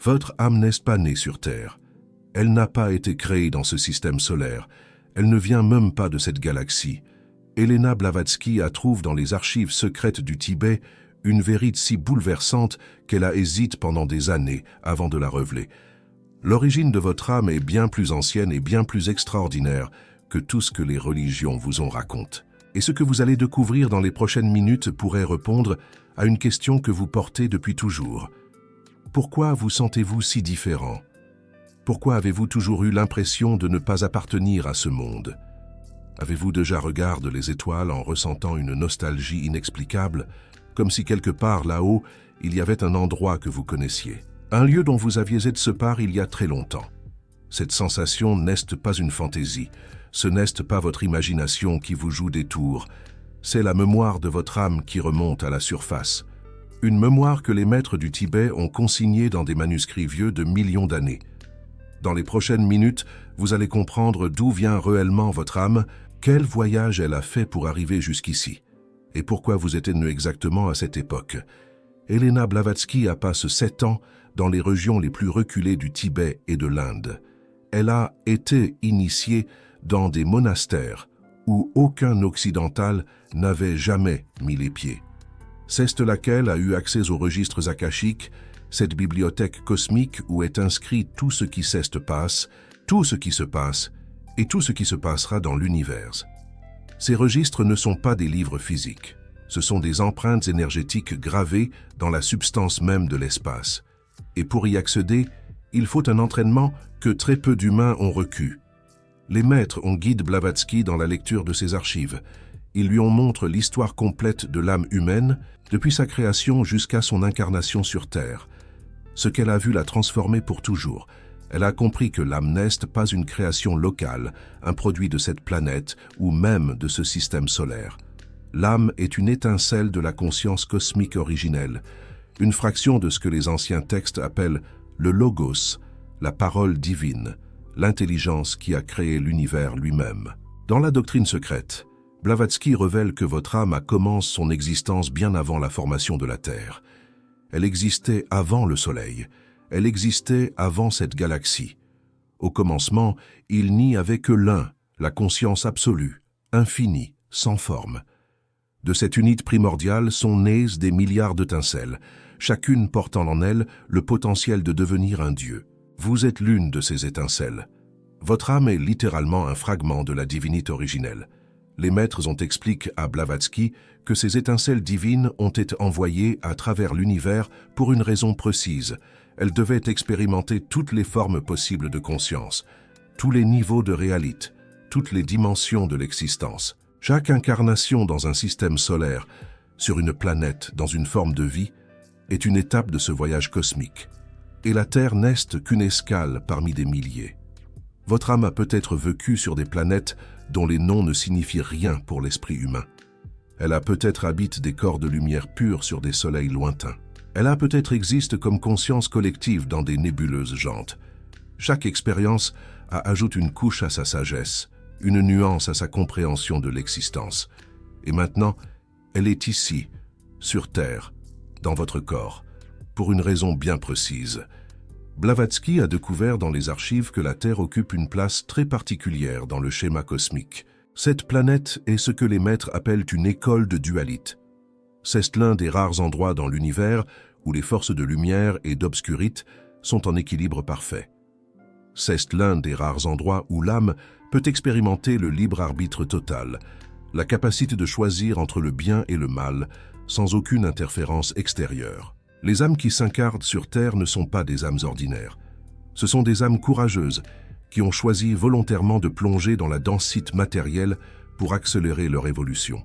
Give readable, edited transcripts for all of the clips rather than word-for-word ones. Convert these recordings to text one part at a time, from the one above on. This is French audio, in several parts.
Votre âme n'est pas née sur Terre. Elle n'a pas été créée dans ce système solaire. Elle ne vient même pas de cette galaxie. Elena Blavatsky trouve dans les archives secrètes du Tibet une vérité si bouleversante qu'elle a hésité pendant des années avant de la révéler. L'origine de votre âme est bien plus ancienne et bien plus extraordinaire que tout ce que les religions vous ont raconté. Et ce que vous allez découvrir dans les prochaines minutes pourrait répondre à une question que vous portez depuis toujours. Pourquoi vous sentez-vous si différent? Pourquoi avez-vous toujours eu l'impression de ne pas appartenir à ce monde? Avez-vous déjà regardé les étoiles en ressentant une nostalgie inexplicable, comme si quelque part là-haut, il y avait un endroit que vous connaissiez, un lieu dont vous aviez été ce part il y a très longtemps? Cette sensation n'est pas une fantaisie, ce n'est pas votre imagination qui vous joue des tours, c'est la mémoire de votre âme qui remonte à la surface. Une mémoire que les maîtres du Tibet ont consignée dans des manuscrits vieux de millions d'années. Dans les prochaines minutes, vous allez comprendre d'où vient réellement votre âme, quel voyage elle a fait pour arriver jusqu'ici, et pourquoi vous êtes né exactement à cette époque. Elena Blavatsky a passé 7 ans dans les régions les plus reculées du Tibet et de l'Inde. Elle a été initiée dans des monastères où aucun occidental n'avait jamais mis les pieds. C'est laquelle a eu accès aux registres akashiques, cette bibliothèque cosmique où est inscrit tout ce qui se passe, tout ce qui se passe et tout ce qui se passera dans l'univers. Ces registres ne sont pas des livres physiques, ce sont des empreintes énergétiques gravées dans la substance même de l'espace. Et pour y accéder, il faut un entraînement que très peu d'humains ont reçu. Les maîtres ont guidé Blavatsky dans la lecture de ses archives. Ils lui ont montré l'histoire complète de l'âme humaine, depuis sa création jusqu'à son incarnation sur Terre. Ce qu'elle a vu la transformer pour toujours. Elle a compris que l'âme n'est pas une création locale, un produit de cette planète ou même de ce système solaire. L'âme est une étincelle de la conscience cosmique originelle, une fraction de ce que les anciens textes appellent le logos, la parole divine, l'intelligence qui a créé l'univers lui-même. Dans la doctrine secrète, Blavatsky révèle que votre âme commence son existence bien avant la formation de la Terre. Elle existait avant le Soleil, elle existait avant cette galaxie. Au commencement, il n'y avait que l'un, la conscience absolue, infinie, sans forme. De cette unité primordiale sont nées des milliards d'étincelles, chacune portant en elle le potentiel de devenir un dieu. Vous êtes l'une de ces étincelles. Votre âme est littéralement un fragment de la divinité originelle. Les maîtres ont expliqué à Blavatsky que ces étincelles divines ont été envoyées à travers l'univers pour une raison précise. Elles devaient expérimenter toutes les formes possibles de conscience, tous les niveaux de réalité, toutes les dimensions de l'existence. Chaque incarnation dans un système solaire, sur une planète, dans une forme de vie, est une étape de ce voyage cosmique. Et la Terre n'est qu'une escale parmi des milliers. Votre âme a peut-être vécu sur des planètes dont les noms ne signifient rien pour l'esprit humain. Elle a peut-être habité des corps de lumière pure sur des soleils lointains. Elle a peut-être existe comme conscience collective dans des nébuleuses jantes. Chaque expérience ajoute une couche à sa sagesse, une nuance à sa compréhension de l'existence. Et maintenant, elle est ici, sur Terre, dans votre corps, pour une raison bien précise. Blavatsky a découvert dans les archives que la Terre occupe une place très particulière dans le schéma cosmique. Cette planète est ce que les maîtres appellent une école de dualité. C'est l'un des rares endroits dans l'univers où les forces de lumière et d'obscurité sont en équilibre parfait. C'est l'un des rares endroits où l'âme peut expérimenter le libre arbitre total, la capacité de choisir entre le bien et le mal, sans aucune interférence extérieure. Les âmes qui s'incarnent sur Terre ne sont pas des âmes ordinaires. Ce sont des âmes courageuses qui ont choisi volontairement de plonger dans la densité matérielle pour accélérer leur évolution.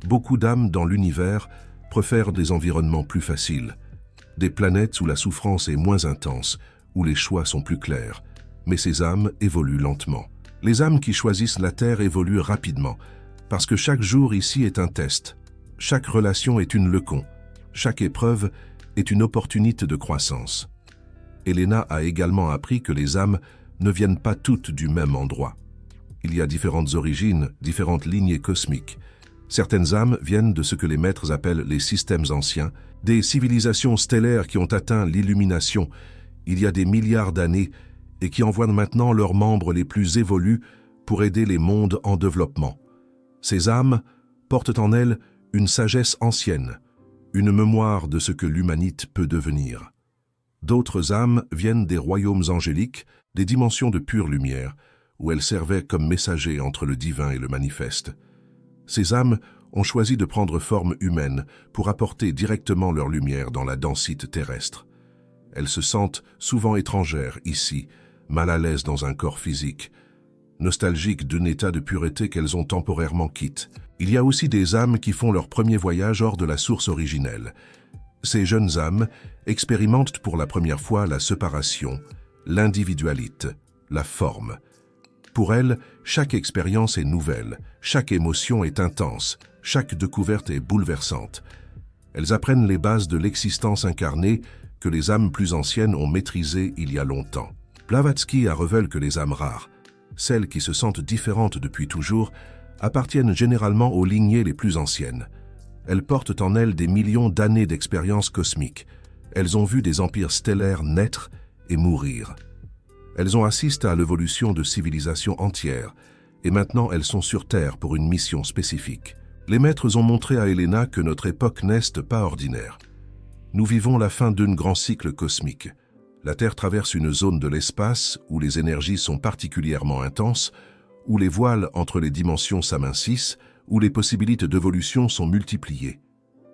Beaucoup d'âmes dans l'univers préfèrent des environnements plus faciles, des planètes où la souffrance est moins intense, où les choix sont plus clairs, mais ces âmes évoluent lentement. Les âmes qui choisissent la Terre évoluent rapidement, parce que chaque jour ici est un test, chaque relation est une leçon, chaque épreuve est une opportunité de croissance. Elena a également appris que les âmes ne viennent pas toutes du même endroit. Il y a différentes origines, différentes lignées cosmiques. Certaines âmes viennent de ce que les maîtres appellent les systèmes anciens, des civilisations stellaires qui ont atteint l'illumination, il y a des milliards d'années et qui envoient maintenant leurs membres les plus évolus pour aider les mondes en développement. Ces âmes portent en elles une sagesse ancienne, une mémoire de ce que l'humanité peut devenir. D'autres âmes viennent des royaumes angéliques, des dimensions de pure lumière, où elles servaient comme messagers entre le divin et le manifeste. Ces âmes ont choisi de prendre forme humaine pour apporter directement leur lumière dans la densité terrestre. Elles se sentent souvent étrangères ici, mal à l'aise dans un corps physique, nostalgiques d'un état de pureté qu'elles ont temporairement quitté. Il y a aussi des âmes qui font leur premier voyage hors de la source originelle. Ces jeunes âmes expérimentent pour la première fois la séparation, l'individualité, la forme. Pour elles, chaque expérience est nouvelle, chaque émotion est intense, chaque découverte est bouleversante. Elles apprennent les bases de l'existence incarnée que les âmes plus anciennes ont maîtrisées il y a longtemps. Blavatsky a révélé que les âmes rares, celles qui se sentent différentes depuis toujours, appartiennent généralement aux lignées les plus anciennes. Elles portent en elles des millions d'années d'expérience cosmique. Elles ont vu des empires stellaires naître et mourir. Elles ont assisté à l'évolution de civilisations entières, et maintenant elles sont sur Terre pour une mission spécifique. Les maîtres ont montré à Helena que notre époque n'est pas ordinaire. Nous vivons la fin d'un grand cycle cosmique. La Terre traverse une zone de l'espace où les énergies sont particulièrement intenses, où les voiles entre les dimensions s'amincissent, où les possibilités d'évolution sont multipliées.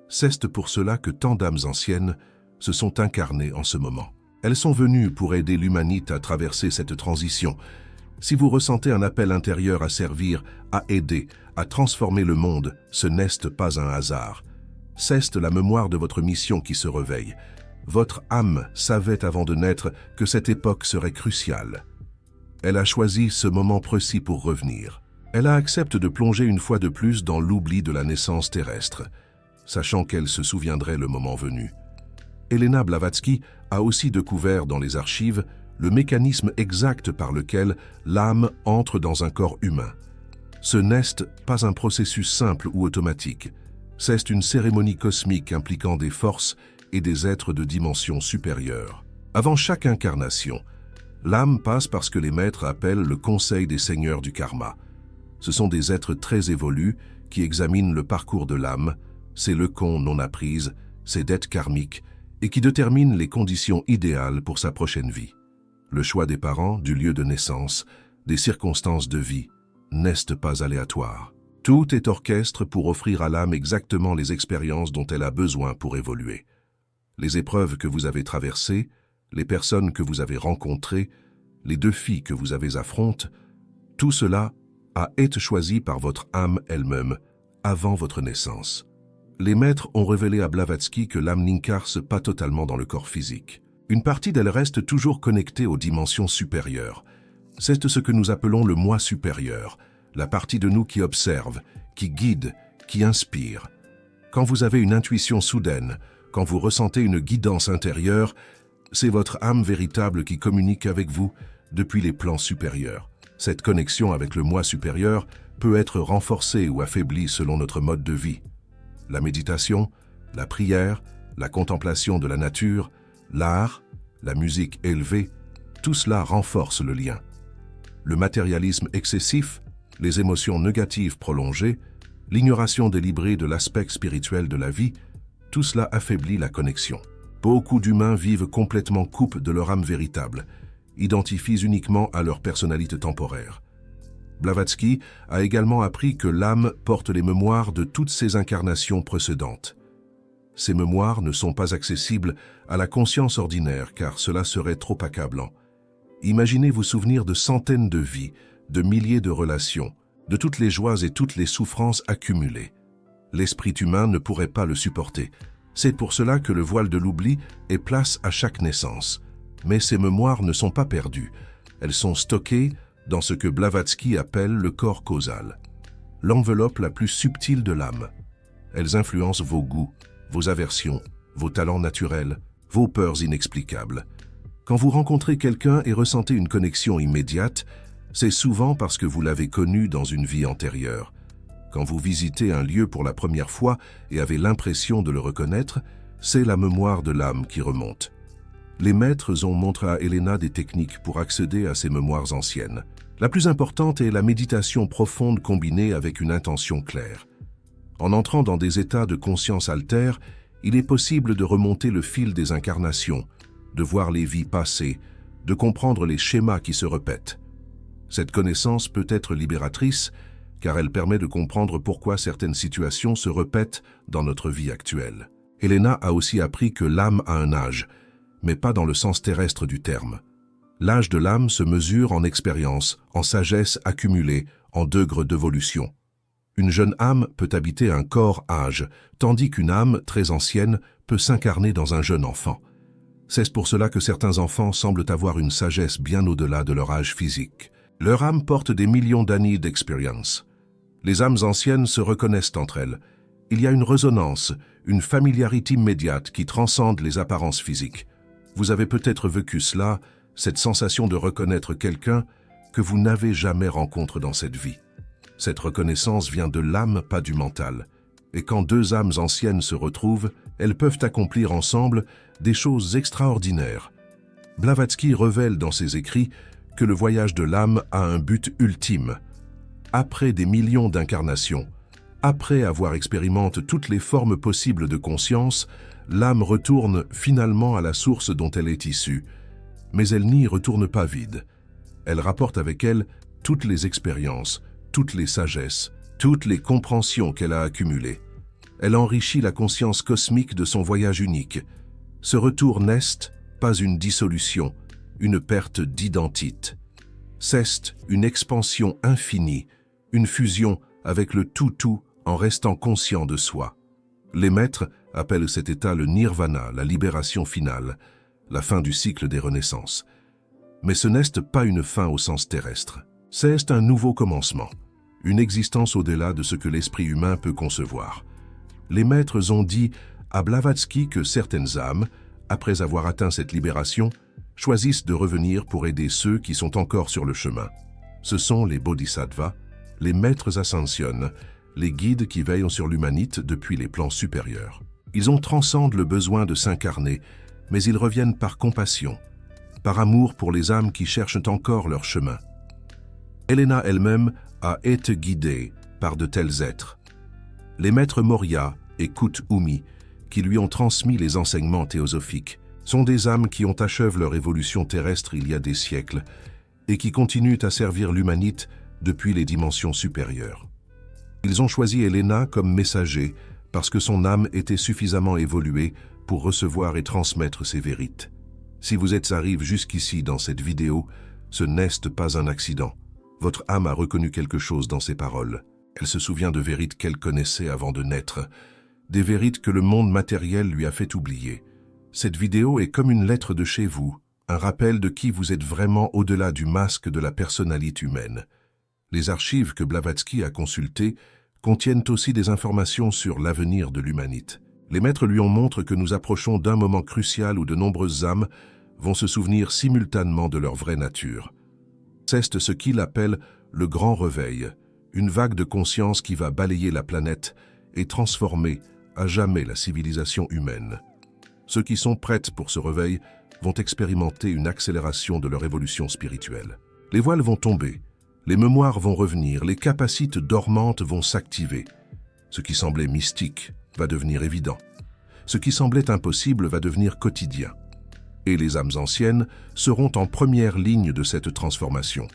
C'est pour cela que tant d'âmes anciennes se sont incarnées en ce moment. Elles sont venues pour aider l'humanité à traverser cette transition. Si vous ressentez un appel intérieur à servir, à aider, à transformer le monde, ce n'est pas un hasard. C'est la mémoire de votre mission qui se réveille. Votre âme savait avant de naître que cette époque serait cruciale. Elle a choisi ce moment précis pour revenir. Elle a accepté de plonger une fois de plus dans l'oubli de la naissance terrestre, sachant qu'elle se souviendrait le moment venu. Helena Blavatsky a aussi découvert dans les archives le mécanisme exact par lequel l'âme entre dans un corps humain. Ce n'est pas un processus simple ou automatique. C'est une cérémonie cosmique impliquant des forces et des êtres de dimension supérieure. Avant chaque incarnation, l'âme passe par ce que les maîtres appellent le conseil des seigneurs du karma. Ce sont des êtres très évolus qui examinent le parcours de l'âme, ses leçons non apprises, ses dettes karmiques, et qui déterminent les conditions idéales pour sa prochaine vie. Le choix des parents, du lieu de naissance, des circonstances de vie, n'est pas aléatoire. Tout est orchestre pour offrir à l'âme exactement les expériences dont elle a besoin pour évoluer. Les épreuves que vous avez traversées, les personnes que vous avez rencontrées, les défis que vous avez affrontés, tout cela a été choisi par votre âme elle-même avant votre naissance. Les maîtres ont révélé à Blavatsky que l'âme n'incarne pas totalement dans le corps physique. Une partie d'elle reste toujours connectée aux dimensions supérieures. C'est ce que nous appelons le moi supérieur, la partie de nous qui observe, qui guide, qui inspire. Quand vous avez une intuition soudaine, quand vous ressentez une guidance intérieure, c'est votre âme véritable qui communique avec vous depuis les plans supérieurs. Cette connexion avec le moi supérieur peut être renforcée ou affaiblie selon notre mode de vie. La méditation, la prière, la contemplation de la nature, l'art, la musique élevée, tout cela renforce le lien. Le matérialisme excessif, les émotions négatives prolongées, l'ignoration délibérée de l'aspect spirituel de la vie, tout cela affaiblit la connexion. Beaucoup d'humains vivent complètement coupés de leur âme véritable, identifient uniquement à leur personnalité temporaire. Blavatsky a également appris que l'âme porte les mémoires de toutes ses incarnations précédentes. Ces mémoires ne sont pas accessibles à la conscience ordinaire car cela serait trop accablant. Imaginez vous souvenir de centaines de vies, de milliers de relations, de toutes les joies et toutes les souffrances accumulées. L'esprit humain ne pourrait pas le supporter. C'est pour cela que le voile de l'oubli est place à chaque naissance. Mais ces mémoires ne sont pas perdues. Elles sont stockées dans ce que Blavatsky appelle le corps causal, l'enveloppe la plus subtile de l'âme. Elles influencent vos goûts, vos aversions, vos talents naturels, vos peurs inexplicables. Quand vous rencontrez quelqu'un et ressentez une connexion immédiate, c'est souvent parce que vous l'avez connu dans une vie antérieure. Quand vous visitez un lieu pour la première fois et avez l'impression de le reconnaître, c'est la mémoire de l'âme qui remonte. Les maîtres ont montré à Elena des techniques pour accéder à ses mémoires anciennes. La plus importante est la méditation profonde combinée avec une intention claire. En entrant dans des états de conscience altère, il est possible de remonter le fil des incarnations, de voir les vies passées, de comprendre les schémas qui se répètent. Cette connaissance peut être libératrice, car elle permet de comprendre pourquoi certaines situations se répètent dans notre vie actuelle. Elena a aussi appris que l'âme a un âge, mais pas dans le sens terrestre du terme. L'âge de l'âme se mesure en expérience, en sagesse accumulée, en degrés d'évolution. Une jeune âme peut habiter un corps-âge, tandis qu'une âme très ancienne peut s'incarner dans un jeune enfant. C'est pour cela que certains enfants semblent avoir une sagesse bien au-delà de leur âge physique. Leur âme porte des millions d'années d'expérience. Les âmes anciennes se reconnaissent entre elles. Il y a une résonance, une familiarité immédiate qui transcende les apparences physiques. Vous avez peut-être vécu cela, cette sensation de reconnaître quelqu'un que vous n'avez jamais rencontré dans cette vie. Cette reconnaissance vient de l'âme, pas du mental. Et quand deux âmes anciennes se retrouvent, elles peuvent accomplir ensemble des choses extraordinaires. Blavatsky révèle dans ses écrits que le voyage de l'âme a un but ultime. Après des millions d'incarnations, après avoir expérimenté toutes les formes possibles de conscience, l'âme retourne finalement à la source dont elle est issue. Mais elle n'y retourne pas vide. Elle rapporte avec elle toutes les expériences, toutes les sagesses, toutes les compréhensions qu'elle a accumulées. Elle enrichit la conscience cosmique de son voyage unique. Ce retour n'est pas une dissolution, une perte d'identité. C'est une expansion infinie, une fusion avec le tout en restant conscient de soi. Les maîtres appellent cet état le nirvana, la libération finale, la fin du cycle des renaissances. Mais ce n'est pas une fin au sens terrestre. C'est un nouveau commencement, une existence au-delà de ce que l'esprit humain peut concevoir. Les maîtres ont dit à Blavatsky que certaines âmes, après avoir atteint cette libération, choisissent de revenir pour aider ceux qui sont encore sur le chemin. Ce sont les bodhisattvas, les maîtres ascensionnent, les guides qui veillent sur l'humanité depuis les plans supérieurs. Ils ont transcendé le besoin de s'incarner, mais ils reviennent par compassion, par amour pour les âmes qui cherchent encore leur chemin. Elena elle-même a été guidée par de tels êtres. Les maîtres Morya et Kut-Umi, qui lui ont transmis les enseignements théosophiques, sont des âmes qui ont achevé leur évolution terrestre il y a des siècles et qui continuent à servir l'humanité depuis les dimensions supérieures. Ils ont choisi Elena comme messager parce que son âme était suffisamment évoluée pour recevoir et transmettre ses vérités. Si vous êtes arrivé jusqu'ici dans cette vidéo, ce n'est pas un accident. Votre âme a reconnu quelque chose dans ces paroles. Elle se souvient de vérités qu'elle connaissait avant de naître, des vérités que le monde matériel lui a fait oublier. Cette vidéo est comme une lettre de chez vous, un rappel de qui vous êtes vraiment au-delà du masque de la personnalité humaine. Les archives que Blavatsky a consultées contiennent aussi des informations sur l'avenir de l'humanité. Les maîtres lui ont montré que nous approchons d'un moment crucial où de nombreuses âmes vont se souvenir simultanément de leur vraie nature. C'est ce qu'il appelle le grand réveil, une vague de conscience qui va balayer la planète et transformer à jamais la civilisation humaine. Ceux qui sont prêts pour ce réveil vont expérimenter une accélération de leur évolution spirituelle. Les voiles vont tomber, les mémoires vont revenir, les capacités dormantes vont s'activer. Ce qui semblait mystique va devenir évident. Ce qui semblait impossible va devenir quotidien. Et les âmes anciennes seront en première ligne de cette transformation.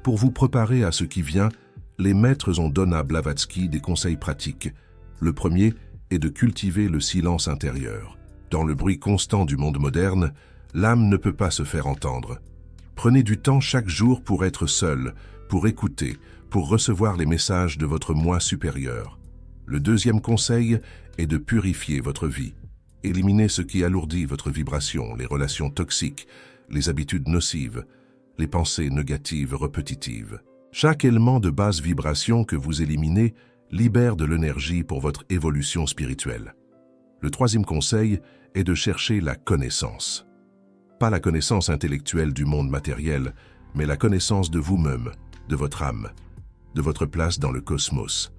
Pour vous préparer à ce qui vient, les maîtres ont donné à Blavatsky des conseils pratiques. Le premier est de cultiver le silence intérieur. Dans le bruit constant du monde moderne, l'âme ne peut pas se faire entendre. Prenez du temps chaque jour pour être seul, pour écouter, pour recevoir les messages de votre moi supérieur. Le deuxième conseil est de purifier votre vie. Éliminez ce qui alourdit votre vibration, les relations toxiques, les habitudes nocives, les pensées négatives répétitives. Chaque élément de basse vibration que vous éliminez libère de l'énergie pour votre évolution spirituelle. Le troisième conseil est de chercher la connaissance. Pas la connaissance intellectuelle du monde matériel, mais la connaissance de vous-même, de votre âme, de votre place dans le cosmos.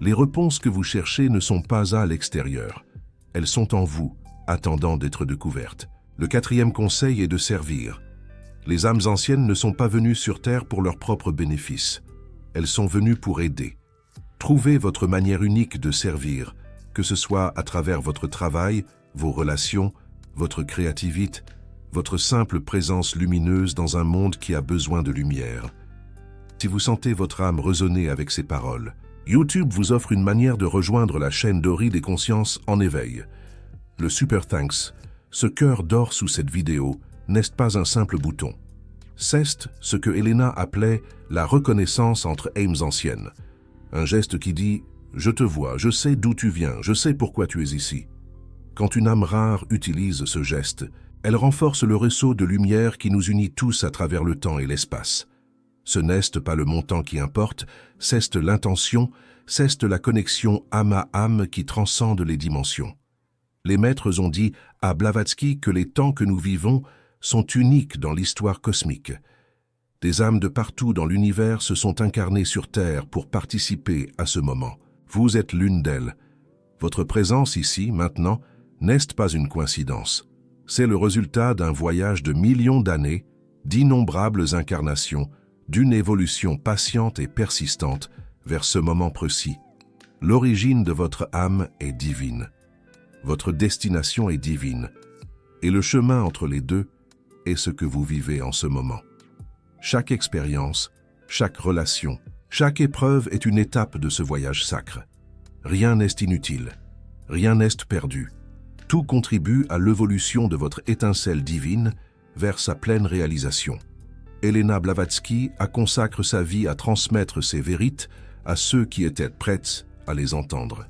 Les réponses que vous cherchez ne sont pas à l'extérieur. Elles sont en vous, attendant d'être découvertes. Le quatrième conseil est de servir. Les âmes anciennes ne sont pas venues sur Terre pour leur propre bénéfice. Elles sont venues pour aider. Trouvez votre manière unique de servir, que ce soit à travers votre travail, vos relations, votre créativité, votre simple présence lumineuse dans un monde qui a besoin de lumière. Si vous sentez votre âme résonner avec ces paroles, YouTube vous offre une manière de rejoindre la chaîne Dori des consciences en éveil. Le Super Thanks, ce cœur d'or sous cette vidéo, n'est pas un simple bouton. C'est ce que Elena appelait la reconnaissance entre âmes anciennes. Un geste qui dit « Je te vois, je sais d'où tu viens, je sais pourquoi tu es ici ». Quand une âme rare utilise ce geste, elle renforce le réseau de lumière qui nous unit tous à travers le temps et l'espace. Ce n'est pas le montant qui importe, c'est l'intention, c'est la connexion âme à âme qui transcende les dimensions. Les maîtres ont dit à Blavatsky que les temps que nous vivons sont uniques dans l'histoire cosmique. Des âmes de partout dans l'univers se sont incarnées sur Terre pour participer à ce moment. Vous êtes l'une d'elles. Votre présence ici, maintenant, n'est pas une coïncidence. C'est le résultat d'un voyage de millions d'années, d'innombrables incarnations, d'une évolution patiente et persistante vers ce moment précis. L'origine de votre âme est divine. Votre destination est divine. Et le chemin entre les deux est ce que vous vivez en ce moment. Chaque expérience, chaque relation, chaque épreuve est une étape de ce voyage sacre. Rien n'est inutile, rien n'est perdu. Tout contribue à l'évolution de votre étincelle divine vers sa pleine réalisation. Elena Blavatsky a consacré sa vie à transmettre ses vérités à ceux qui étaient prêts à les entendre.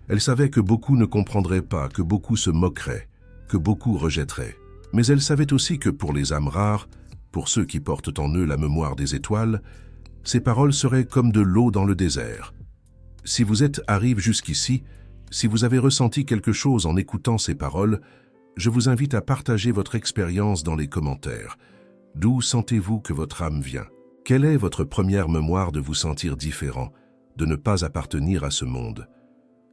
Elle savait que beaucoup ne comprendraient pas, que beaucoup se moqueraient, que beaucoup rejetteraient. Mais elle savait aussi que pour les âmes rares, pour ceux qui portent en eux la mémoire des étoiles, ces paroles seraient comme de l'eau dans le désert. Si vous arrivé jusqu'ici, si vous avez ressenti quelque chose en écoutant ces paroles, je vous invite à partager votre expérience dans les commentaires. D'où sentez-vous que votre âme vient? Quelle est votre première mémoire de vous sentir différent, de ne pas appartenir à ce monde?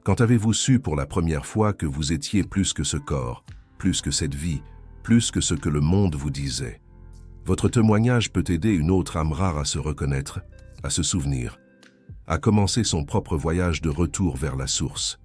Quand avez-vous su pour la première fois que vous étiez plus que ce corps, plus que cette vie, plus que ce que le monde vous disait? Votre témoignage peut aider une autre âme rare à se reconnaître, à se souvenir, à commencer son propre voyage de retour vers la source.